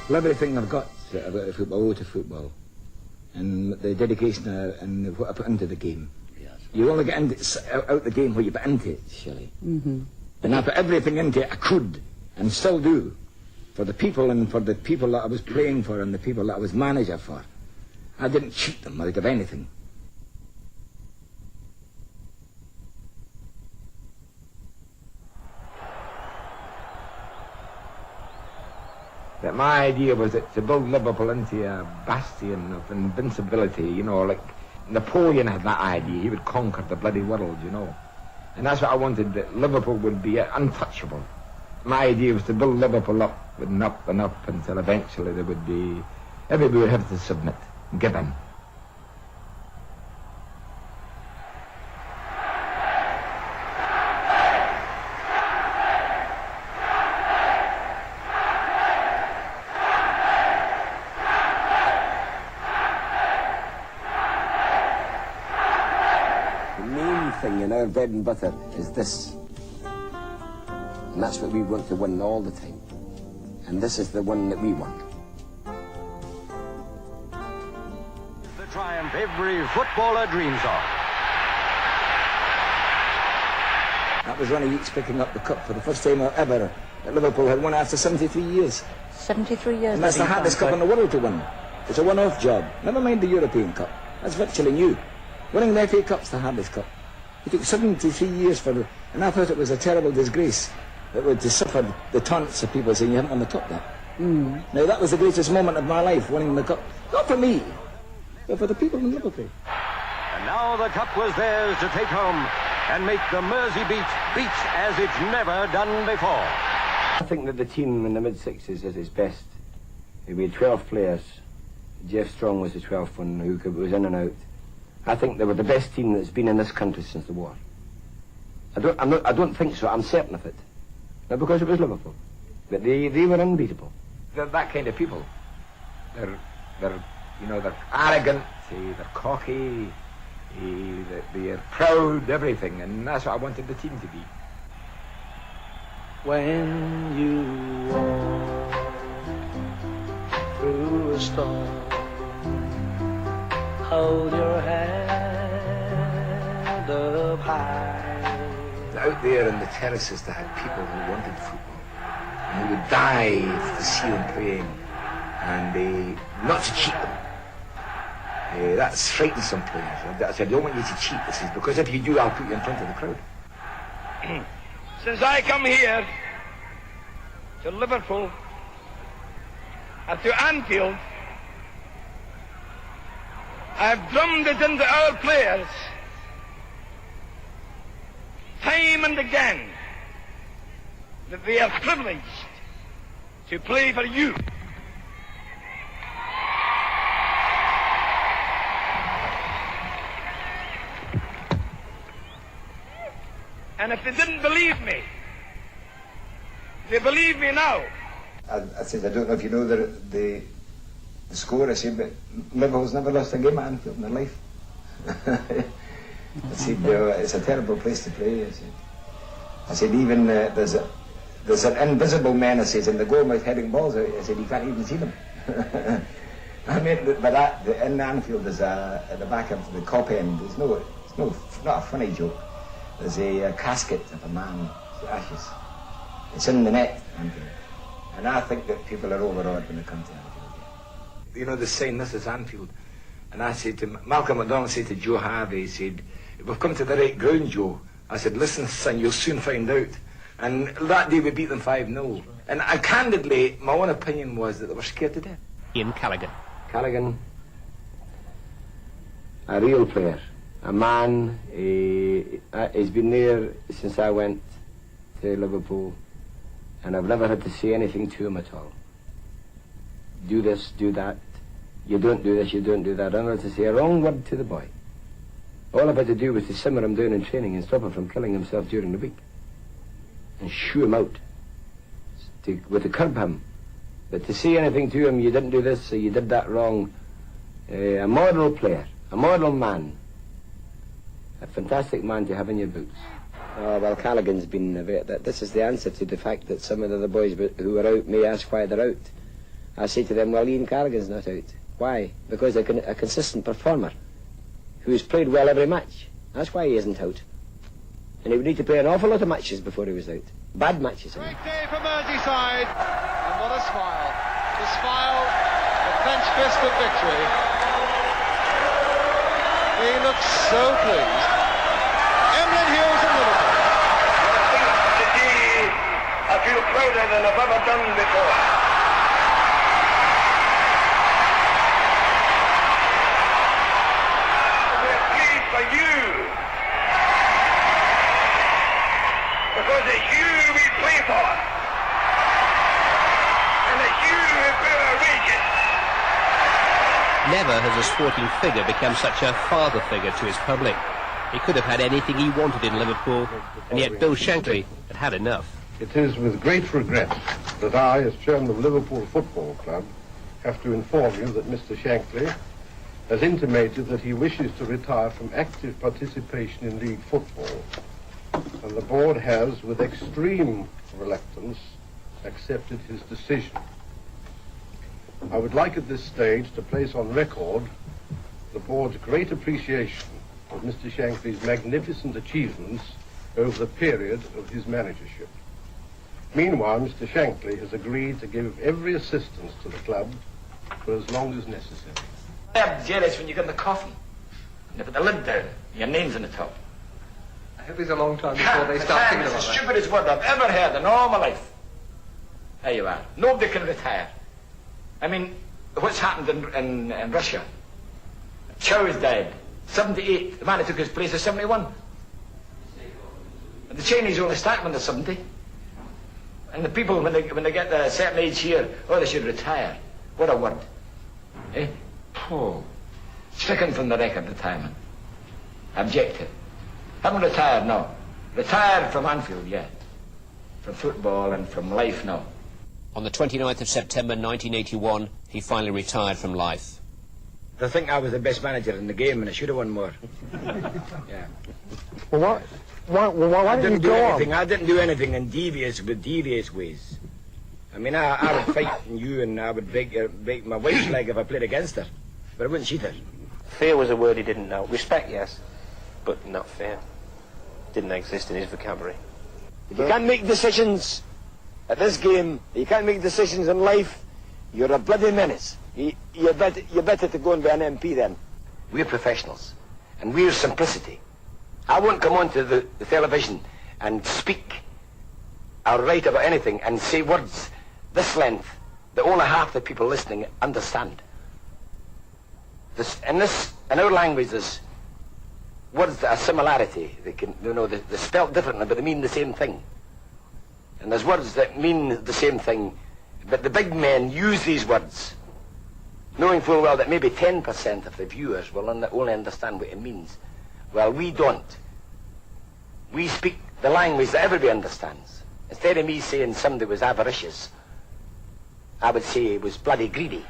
everything I've got about football, to football, and the dedication and what I put into the game. Yes. You only get out the game what you put into it, Shelley. And I put everything into it I could, and still do, for the people and for the people that I was playing for and the people that I was manager for. I didn't cheat them out of anything. That my idea was that to build Liverpool into a bastion of invincibility, you know, like Napoleon had that idea. He would conquer the bloody world, you know. And that's what I wanted, that Liverpool would be untouchable. My idea was to build Liverpool up and up and up until eventually there would be, everybody would have to submit, give in. And our bread and butter is this. And that's what we want to win all the time. And this is the one that we want. The triumph every footballer dreams of. That was Ronnie Weeks picking up the cup for the first time ever that Liverpool had won after 73 years. 73 years. And that's the hardest cup in the world to win. It's a one-off job. Never mind the European Cup. That's virtually new. Winning the FA Cup's the hardest cup. It took 73 years for it, and I thought it was a terrible disgrace that would suffer the taunts of people saying you haven't won the cup yet. Now that was the greatest moment of my life, winning the cup. Not for me, but for the people in Liverpool. And now the cup was theirs to take home and make the Mersey beat as it's never done before. I think that the team in the mid-60s is its best. We had 12 players. Jeff Strong was the 12th one who was in and out. I think they were the best team that's been in this country since the war. I don't think so. I'm certain of it. Not because it was Liverpool, but they were unbeatable. They're that kind of people. They're arrogant. They're cocky. They're proud. Everything, and that's what I wanted the team to be. When you walk through a storm, hold your head up high. Out there in the terraces they had people who wanted football and who would die to see them playing and not to cheat them. That frightens some players. I said, I don't want you to cheat. This is because if you do, I'll put you in front of the crowd. Since I come here to Liverpool and to Anfield, I've drummed it into our players time and again that they are privileged to play for you. And if they didn't believe me, they believe me now. I said, I don't know if you know the score. I said, but Liverpool's never lost a game at Anfield in their life. I said, it's a terrible place to play. I said even there's an invisible man, I said, in the goal mouth heading balls out. I said, you can't even see them. I mean, but that in Anfield is at the back of the Kop end. It's not a funny joke. There's a casket of a man, ashes. It's in the net, Anfield. And I think that people are overawed when they come to Anfield. You know, the saying, this is Anfield. And I said to Malcolm McDonald, said to Joe Harvey, he said, we've come to the right ground, Joe. I said, listen, son, you'll soon find out. And that day we beat them 5-0. And candidly, my own opinion was that they were scared to death. Ian Callaghan. Callaghan, a real player. A man, he's been there since I went to Liverpool, and I've never had to say anything to him at all. Do this, do that. You don't do this, you don't do that. I never had to say a wrong word to the boy. All I've had to do was to simmer him down in training and stop him from killing himself during the week. And shoo him out, to curb him. But to say anything to him, you didn't do this, or you did that wrong. A model player, a model man. A fantastic man to have in your boots. Oh, well, Callaghan's been this is the answer to the fact that some of the other boys who are out may ask why they're out. I say to them, well, Ian Carrigan's not out. Why? Because a consistent performer who's played well every match. That's why he isn't out. And he would need to play an awful lot of matches before he was out. Bad matches. Great day for Merseyside, and what a smile. The smile, the clenched fist of victory. He looks so pleased. Emlyn Hughes of Liverpool. Today, I feel prouder than I've ever done before. We're pleased for you. Because it's you we play for. And it's you who pay our wages. Never has a sporting figure become such a father figure to his public. He could have had anything he wanted in Liverpool, and yet Bill Shankly had had enough. It is with great regret that I, as chairman of Liverpool Football Club, have to inform you that Mr. Shankly has intimated that he wishes to retire from active participation in league football. And the board has, with extreme reluctance, accepted his decision. I would like at this stage to place on record the board's great appreciation of Mr. Shankly's magnificent achievements over the period of his managership. Meanwhile, Mr. Shankly has agreed to give every assistance to the club for as long as necessary. I'm jealous when you get the coffee. And they put the lid down, your name's on the top. I hope it's a long time before they start thinking about It's the that. stupidest word I've ever heard in all my life. There you are. Nobody can retire. I mean, what's happened in Russia? Chow's died. 78. The man who took his place is 71. And the Chinese only start when they're 70. And the people, when they get a certain age here, oh, they should retire. What a word. Eh? Oh. Stricken from the record, retirement. Objective. Haven't retired, no. Retired from Anfield, yeah. From football and from life, no. On the 29th of September 1981, he finally retired from life. They think I was the best manager in the game and I should have won more. Yeah. Well, why didn't you do go anything. on? I didn't do anything with devious ways. I mean, I would fight you and I would break my wife's leg if I played against her. But I wouldn't cheat her. Fear was a word he didn't know. Respect, yes, but not fear. Didn't exist in his vocabulary. If you can't make decisions at this game, you can't make decisions in life, you're a bloody menace. You're better to go and be an MP then. We're professionals, and we're simplicity. I won't come onto the television and speak or write about anything and say words this length that only half the people listening understand. In our language, there's words that are similarity. They can, they're spelled differently, but they mean the same thing. And there's words that mean the same thing, but the big men use these words, knowing full well that maybe 10% of the viewers will only understand what it means. Well, we don't. We speak the language that everybody understands. Instead of me saying somebody was avaricious, I would say he was bloody greedy.